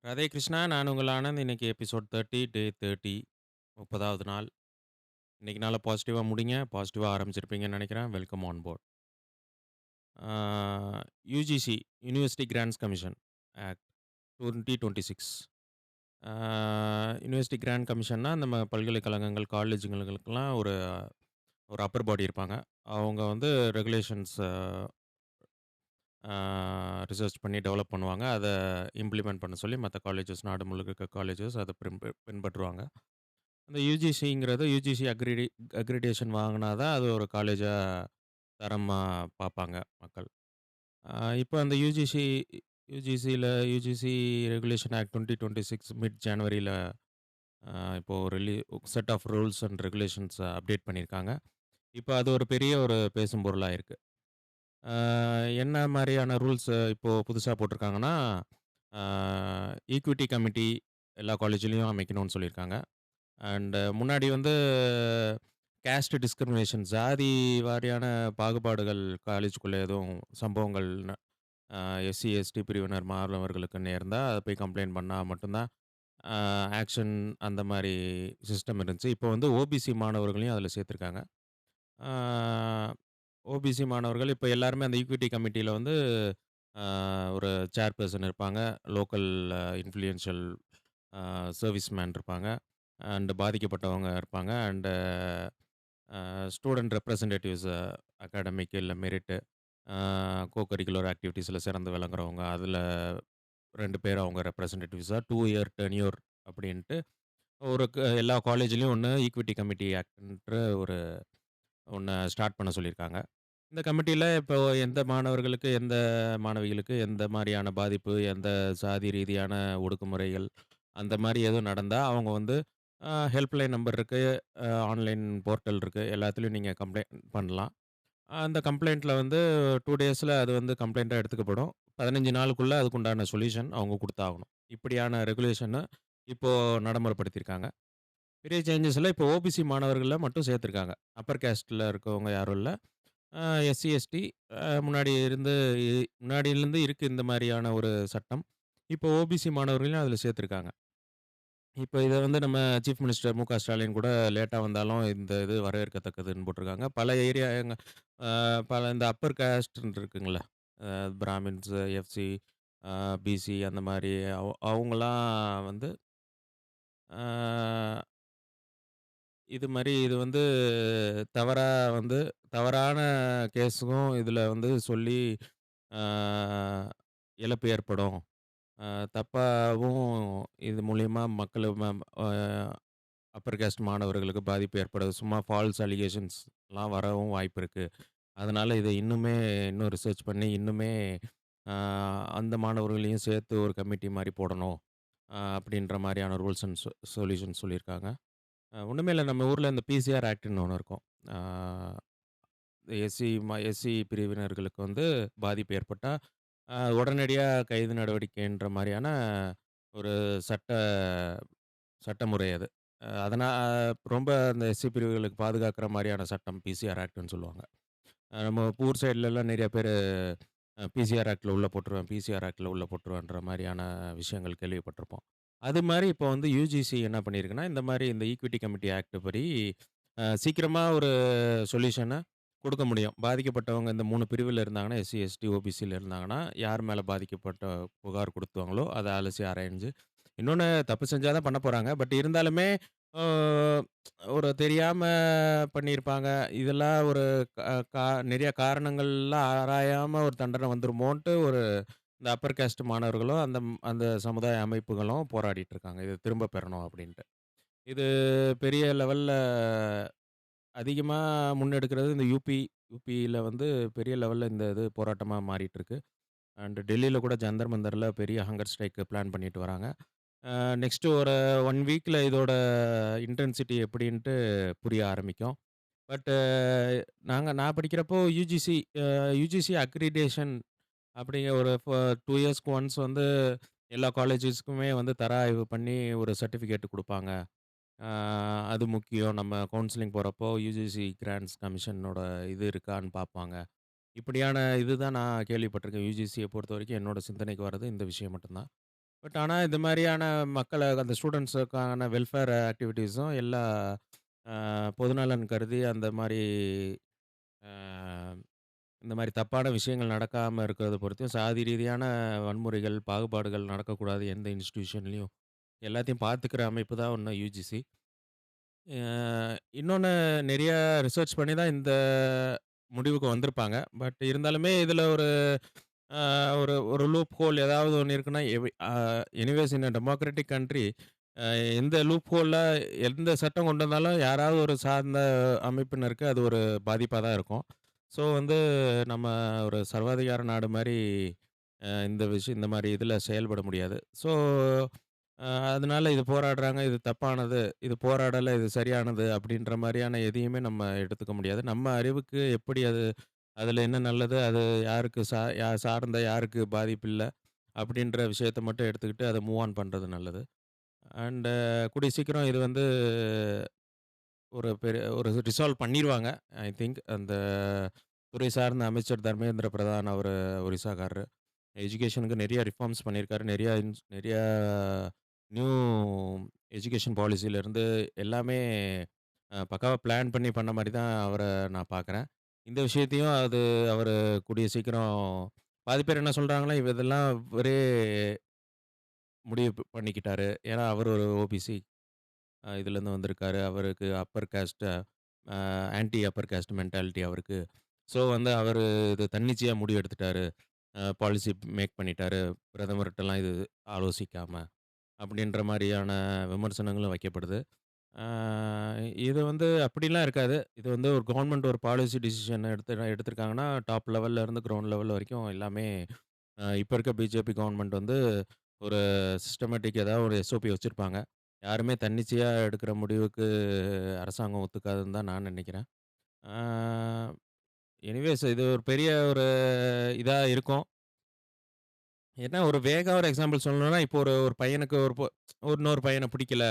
ராதே கிருஷ்ணா. நான் உங்கள் ஆனந்த். இன்னைக்கு எபிசோட் 30 டே 30 30வது நாள். இன்னைக்கு நாள பாசிட்டிவா முடிங்க. பாசிட்டிவா ஆரம்பிச்சிருப்பீங்கன்னு நெனைக்கிறேன். Welcome on board. Uh UGC University Grants Commission Act 2026. Uh university grant கமிஷன்னா நம்ம பல்கலைக்கழகங்கள், காலேஜுங்களுக்கெல்லாம் ஒரு ஒரு அப்பர் பாடி இருப்பாங்க. அவங்க வந்து ரெகுலேஷன்ஸ் ரிசர்ச் பண்ணி டெவலப் பண்ணுவாங்க. அத இம்ப்ளிமெண்ட் பண்ண சொல்லி மத்த காலேஜஸ் நாடு முழுக்க இருக்க காலேஜஸ் அத பின்பற்றுவாங்க. அந்த யுஜிசிங்கிறது யுஜிசி அக்ரிடேஷன் வாங்குனா தான் அது ஒரு காலேஜா தரமா பார்ப்பாங்க மக்கள். அ இப்ப அந்த யுஜிசி ரெகுலேஷன் ஆக்ட் 2026 மிட் ஜனவரில அ இப்போ set of rules and regulations update பண்ணியிருக்காங்க. இப்ப அது ஒரு பெரிய ஒரு பேசும் பொருளா இருக்கு. அ என்ன மாரியான ரூல்ஸ் இப்போ புதுசா போட்டிருக்காங்கன்னா, அ ஈக்விட்டி கமிட்டி எல்லா காலேஜ்லயும் அமைக்கணும்னு சொல்லியிருக்காங்க. முன்னாடி வந்து கேஸ்ட் டிஸ்கிரிமினேஷன் ஜாதி வாரியான பாகுபாடுகள் காலேஜுக்குள்ள எதுவும் சம்பவங்கள் அ எஸ்சி, எஸ்டி பிரிவினர் மாணவர்களுக்கு நேர்ந்தா, அத போய் கம்ப்ளைண்ட் பண்ணா மட்டும் தான் அ ஆக்ஷன் அந்த மாரி சிஸ்டம் இருந்துச்சு. இப்போ வந்து ஓபிசி மாணவர்களையும் அதில சேர்த்துருக்காங்க. ஆ ஓபிசி மாணவர்கள் இப்ப எல்லாருமே அந்த ஈக்விட்டி கமிட்டியில வந்து அ ஒரு சேர்பெர்சன் இருப்பாங்க. லோக்கல் இன்ஃப்ளூயன்ஷியல் சர்வீஸ் மேன் இருப்பாங்க. பாதிக்கப்பட்டவங்க இருப்பாங்க. ஸ்டூடண்ட் ரெப்ரசன்டேட்டிவ்ஸ் அகாடமிக் இல்ல மெரிட் கரிக்குலர் ஆக்டிவிட்டீஸ்ல சிறந்து விளங்குறவங்க. அதில 2 பேர் அவங்க ரெப்ரசன்டேட்டிவ்ஸா 2 இயர் டென்யூர் அப்படின்ட்டு ஒரு எல்லா காலேஜ்லயும் ஒண்ணு ஈக்விட்டி கமிட்டி ஆக்ட்ன்ற ஒரு ஒண்ண ஸ்டார்ட் பண்ண சொல்லியிருக்காங்க. இந்த கமிட்டில இப்போ எந்த மாணவர்களுக்கு, எந்த மாணவிகளுக்கு எந்த மாரியான பாதிப்பு, எந்த சாதி ரீதியான ஒடுக்குமுறைகள், அந்த மாரி எதுவும் நடந்தா, அவங்க வந்து ஹெல்ப்லைன் நம்பர் இருக்கு, ஆன்லைன் போர்ட்டல் இருக்கு. எல்லாத்துலயும் நீங்க கம்ப்ளைண்ட் பண்ணலாம். அந்த கம்ப்ளைண்ட்ல வந்து 2 டேஸ்ல அது வந்து கம்ப்ளைண்ட்டா எடுத்துக்கப்படும். 15 நாளுக்குள்ள அதுக்குண்டான சொல்யூஷன் அவங்க குடுத்தாகணும். இப்படியான ரெகுலேஷன இப்போ நடைமுறைப்படுத்தியிருக்காங்க. பெரிய சேஞ்சஸ்ல இப்போ ஓபிசி மாணவர்கள மட்டும் சேர்த்துருக்காங்க. அப்பர் கேஸ்ட்ல இருக்கவங்க யாரும் இல்ல. அ எஸ்சி, எஸ்டி முன்னாடி இருந்து முன்னாடியிலிருந்து இருக்கு இந்த மாரியான ஒரு சட்டம். இப்போ ஓபிசி மாணவர்களையும் அதில சேர்த்துருக்காங்க. இப்ப இத வந்து நம்ம சீஃப் மினிஸ்டர் மு.க. ஸ்டாலின் கூட லேட்டா வந்தாலும் இந்த இது வரவேற்கத்தக்கதுன்னு போட்டிருக்காங்க. பல ஏரியா அ பல இந்த அப்பர் காஸ்ட்ன்னு இருக்குங்கல்ல. பிராமின்ஸ், எஃப்சி, அ பிசி அந்த மாரி அவங்கலாம் வந்து அ இது வந்து தவறா வந்து தவறான கேஸும் இதில வந்து சொல்லி அ இழப்பு ஏற்படும். அ தப்பாவும் இது மூலியமா மக்கள் அ அப்பர் காஸ்ட் மாணவர்களுக்கு பாதிப்பு ஏற்படுது. சும்மா ஃபால்ஸ் அலிகேஷன்ஸ்லாம் வரவும் வாய்ப்பு இருக்கு. அதனால இத இன்னும் ரிசர்ச் பண்ணி இன்னுமே அ அந்த மாணவர்களையும் சேர்த்து ஒரு கமிட்டி மாரி போடணும். அப்படின்ற மாரியான ரூல்ஸ் அண்ட் சொல்யூஷன் சொல்லியிருக்காங்க. ஒண்ணுமே இல்ல நம்ம ஊர்ல இந்த பிசிஆர் ஆக்ட்ன்னு ஒண்ணு இருக்கும். ஆ எஸ்சி பிரிவினர்களுக்கு வந்து பாதிப்பு ஏற்பட்டா, உடனடியா கைது நடவடிக்கைன்ற மாரியான ஒரு சட்ட சட்டமுறை அது. அதனா ரொம்ப அந்த எஸ்சி பிரிவுகளுக்கு பாதுகாக்கிற மாரியான சட்டம் பிசிஆர் ஆக்ட்ன்னு சொல்லுவாங்க. நம்ம ஊர் சைட்லலாம் நெறைய பேரு பிசிஆர் ஆக்ட்ல உள்ள போட்டுருவேன், பிசிஆர் ஆக்ட்ல உள்ள போட்டுருவேன்ற மாரியான விஷயங்கள் கேள்விப்பட்டிருப்போம். அது மாரி இப்போ வந்து யுஜிசி என்ன பண்ணியிருக்குன்னா, இந்த மாரி இந்த ஈக்விட்டி கமிட்டி ஆக்ட் படி சீக்கிரமா ஒரு சொல்யூஷன குடுக்க முடியும். பாதிக்கப்பட்டவங்க இந்த 3 பிரிவுல இருந்தாங்கன்னா, எஸ்சி, எஸ்டி, ஓபிசில இருந்தாங்கன்னா, யார் மேல பாதிக்கப்பட்ட புகார் குடுத்தாங்களோ, அத அலசி ஆராய்ஞ்சு இன்னொன்னு தப்பு செஞ்சா தான் பண்ண போறாங்க. பட் இருந்தாலுமே, ஆ ஒரு தெரியாம பண்ணியிருப்பாங்க. இதெல்லாம் ஒரு க கா நெறைய காரணங்கள்லாம் ஆராயாம ஒரு தண்டனை வந்துருமோன்ட்டு இந்த அப்பர் காஸ்ட் மாணவர்களும், அந்த சமுதாய அமைப்புகளும் போராடிட்டு இருக்காங்க. இத திரும்ப பெறணும் அப்டின்ட்டு. இது பெரிய லெவல்ல அதிகமா முன்னெடுக்கிறது இந்த யூபியில வந்து பெரிய லெவல்ல இந்த இது போராட்டமா மாறிட்டுருக்கு. டெல்லியில கூட ஜந்தர் மந்தர்ல பெரிய ஹங்கர் ஸ்ட்ரைக் பிளான் பண்ணிட்டு வராங்க. நெக்ஸ்ட் ஒரு 1 வீக்ல இதோட இன்டென்சிட்டி எப்படின்ட்டு புரிய ஆரம்பிக்கும். பட் நான் படிக்கிறப்போ யுஜிசி அக்ரிடேஷன் அப்படிங்கிற ஒரு 2 இயர்ஸ்க்கு ஒன்ஸ் வந்து எல்லா காலேஜஸ்க்குமே வந்து தர ஆய்வு பண்ணி ஒரு சர்டிஃபிகேட் குடுப்பாங்க. ஆ அது முக்கியம். நம்ம கவுன்சிலிங் போறப்போ யுஜிசி கிராண்ட்ஸ் கமிஷனோட இது இருக்கான்னு பார்ப்பாங்க. இப்படியான இதுதான் நான் கேள்விப்பட்டிருக்கேன். யுஜிசிய பொறுத்தவரைக்கும் என்னோட சிந்தனைக்கு வர்றது இந்த விஷயம் மட்டும் தான். பட் ஆனா இந்த மாரியான மக்கள அந்த ஸ்டூடண்ட்ஸுக்கான வெல்ஃபேர் ஆக்டிவிட்டீஸும் எல்லா அ பொதுநலன் கருதி அந்த மாரி அ இந்த மாரி தப்பான விஷயங்கள் நடக்காம இருக்கிறத பொறுத்தும், சாதி ரீதியான வன்முறைகள், பாகுபாடுகள் நடக்கக்கூடாது எந்த இன்ஸ்டிடியூஷன்லயும். எல்லாத்தையும் பார்த்துக்கிற அமைப்பு தான் ஒண்ணு யுஜிசி. அ இன்னொன்னு நெறைய ரிசர்ச் பண்ணி தான் இந்த முடிவுக்கு வந்திருப்பாங்க. பட் இருந்தாலுமே இதில ஒரு அ ஒரு ஒரு லூப் ஹோல் ஏதாவது ஒண்ணு இருக்குன்னா, anyways in a democratic country எந்த லூப் ஹோல்ல எந்த சட்டம் கொண்டு வந்தாலும் யாராவது ஒரு சார்ந்த அமைப்பினருக்கு அது ஒரு பாதிப்பா தான் இருக்கும். ஸோ வந்து நம்ம ஒரு சர்வாதிகார நாடு மாரி இந்த மாரி இதில செயல்பட முடியாது. ஸோ அ அதனால இது போராடுறாங்க, இது தப்பானது, இது போராடல, இது சரியானது அப்படின்ற மாரியான எதையுமே நம்ம எடுத்துக்க முடியாது. நம்ம அறிவுக்கு எப்படி அது அதில என்ன நல்லது, அது யாருக்கு சார்ந்த யாருக்கு பாதிப்பு இல்ல, அப்படின்ற விஷயத்த மட்டும் எடுத்துக்கிட்டு அத மூவ் ஆன் பண்றது நல்லது. அண்ட் கூடிய சீக்கிரம் இது வந்து ஒரு ரிசால்வ் பண்ணிருவாங்க. ஐ திங்க் அந்த துறை சார்ந்த அமைச்சர் தர்மேந்திர பிரதான் அவரு ஒரிசாக்காரரு. எஜுகேஷனுக்கு நெறைய ரிஃபார்ம்ஸ் பண்ணியிருக்காரு. நெறைய நியூ எஜுகேஷன் பாலிசிலருந்து எல்லாமே பக்காவா பிளான் பண்ணி பண்ண மாரி தான் அவர நான் பார்க்குறேன். இந்த விஷயத்தையும் அவரு கூடிய சீக்கிரம் பாதி பேர் என்ன சொல்றாங்கன்னா, இதெல்லாம் இவரே முடிவு பண்ணிக்கிட்டாரு. ஏன்னா, அவரு ஒரு ஓபிசி இதுலேருந்து வந்திருக்காரு. அவருக்கு upper caste anti upper caste mentality அவருக்கு. ஸோ வந்து அவரு இது தன்னிச்சையா முடிவு எடுத்துட்டாரு. பாலிசி மேக் பண்ணிட்டாரு. பிரதமர்ட்டலாம் இது ஆலோசிக்காம. அப்படின்ற மாரியான விமர்சனங்களும் வைக்கப்படுது. ஆ இது வந்து அப்படிலாம் இருக்காது. இது வந்து ஒரு கவர்ன்மெண்ட் ஒரு பாலிசி டிசிஷன் எடுத்திருக்காங்கன்னா, டாப் லெவல்ல இருந்து கிரவுண்ட் லெவல் வரைக்கும் எல்லாமே இப்ப இருக்க பிஜேபி கவர்ன்மெண்ட் வந்து ஒரு சிஸ்டமேட்டிக் ஏதாவது ஒரு எஸ்ஓபி வச்சிருப்பாங்க. யாருமே தன்னிச்சையா எடுக்கிற முடிவுக்கு அரசாங்கம் ஒத்துக்காதுன்னு தான் நான் நினைக்கிறேன். ஆ எனிவேஸ் இது ஒரு பெரிய ஒரு இதா இருக்கும். ஏன்னா ஒரு ஒரு எக்ஸாம்பிள் சொல்லணும்னா, இப்போ ஒரு ஒரு பையனுக்கு ஒரு இன்னொரு பையன பிடிக்கல.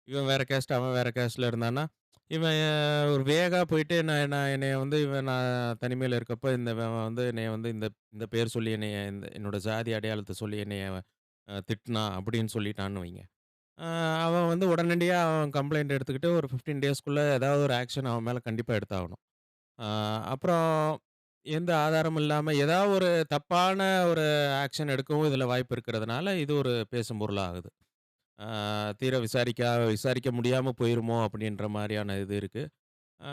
இவன் வேற கேஸ்ட், அவன் வேற கேஸ்ட்ல இருந்தான்னா, இவன் ஒரு போயிட்டு என்னைய வந்து நான் தனிமையில இருக்கப்ப, இவன் வந்து என்னைய வந்து இந்த இந்த பேர் சொல்லி என்னோட ஜாதி அடையாளத்த சொல்லி என்னைய திட்டினான் அப்படின்னு சொல்லிட்டான்னு வைங்க. அ அவன் வந்து உடனடியா அவன் கம்ப்ளைண்ட் எடுத்துக்கிட்டு ஒரு 15 டேஸ்க்குள்ள ஏதாவது ஒரு ஆக்ஷன் அவன் மேல கண்டிப்பா எடுத்தாகணும். அ அப்புறம் எந்த ஆதாரமும் இல்லாம ஏதாவது ஒரு தப்பான ஒரு ஆக்ஷன் எடுக்கவும் இதில வாய்ப்பு இருக்கிறதுனால, இது ஒரு பேசும் பொருளா ஆகுது. ஆ தீர விசாரிக்க முடியாம போயிருமோ! அப்பிடின்ற மாரியான இது இருக்கு. ஆ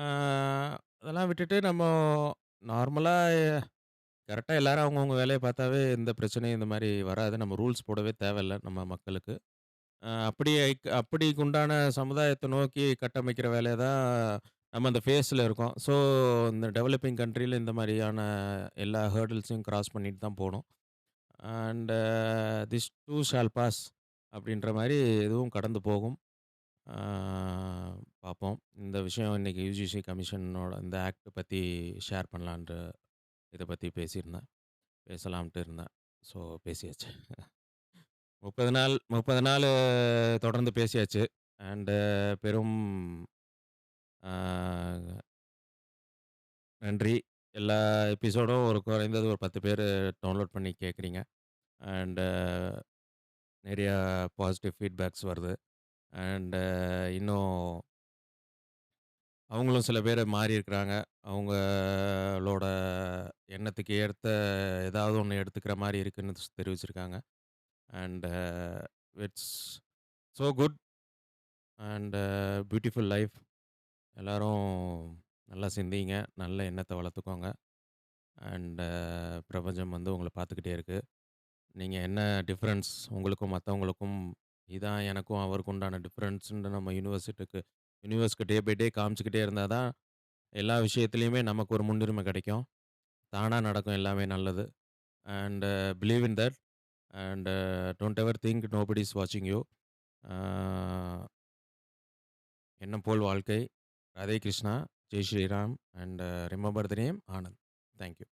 அதெல்லாம் விட்டுட்டு நார்மலா கரெக்ட்டா எல்லாரும் அவங்கவங்க வேலைய பார்த்தாவே எந்த பிரச்சனையும் இந்த மாரி வராது. நம்ம ரூல்ஸ் போடவே தேவையில்ல நம்ம மக்களுக்கு. அப்படிக்கு உண்டான சமுதாயத்த நோக்கி கட்டமைக்கிற வேலைய தான் நம்ம அந்த ஃபேஸ்ல இருக்கோம். ஸோ, இந்த டெவலப்பிங் கண்ட்ரில இந்த மாரியான எல்லா ஹர்டில்ஸையும் கிராஸ் பண்ணிட்டு தான் போணும். And this too shall pass அப்படின்ற மாரி இதுவும் கடந்து போகும். ஆ பார்ப்போம். இந்த விஷயம் இன்னைக்கு யுஜிசி கமிஷனோட இந்த ஆக்ட் பத்தி ஷேர் பண்ணலான்ட்டு இத பத்தி பேசலாம்ன்ட்டு இருந்தேன். ஸோ பேசியாச்சு. 30 நாளு தொடர்ந்து பேசியாச்சு. அண்ட் பெரும் ஆ நன்றி. எல்லா எபிசோடும் ஒரு குறைந்தது ஒரு 10 பேரு டவுன்லோட் பண்ணி கேட்குறீங்க. அண்ட் நெறையா பாசிட்டிவ் ஃபீட்பேக்ஸ் வருது. அண்ட் இன்னும் அவங்களும் சில பேரு மாறியிருக்கிறாங்க. அவங்களோட எண்ணத்துக்கு ஏத்த ஏதாவது ஒண்ணு எடுத்துக்கிற மாரி இருக்குன்னு தெரிவிச்சிருக்காங்க. And it's so good and beautiful life. எல்லாரும் நல்லா சிந்திங்க. நல்ல எண்ணத்த வளர்த்துக்கோங்க. அண்ட் பிரபஞ்சம் வந்து உங்கள பார்த்துக்கிட்டே இருக்கு. நீங்க என்ன டிஃபரன்ஸ் உங்களுக்கும் மத்தவங்களுக்கும், இதான் எனக்கும் அவருக்கும் உண்டான டிஃபரன்ஸ்ன்னு நம்ம யுனிவர்ஸ்க்கு டே பை டே காமிச்சுக்கிட்டே இருந்தா தான், எல்லா விஷயத்திலயுமே நமக்கு ஒரு முன்னுரிமை கிடைக்கும். தானா நடக்கும் எல்லாமே நல்லது. And believe in that and don't ever think nobody is வாட்சிங் யூ. ஆ எண்ணம் போல் வாழ்க்கை. Radhe Krishna, Jai Shriram and remember the name Anand. Thank you.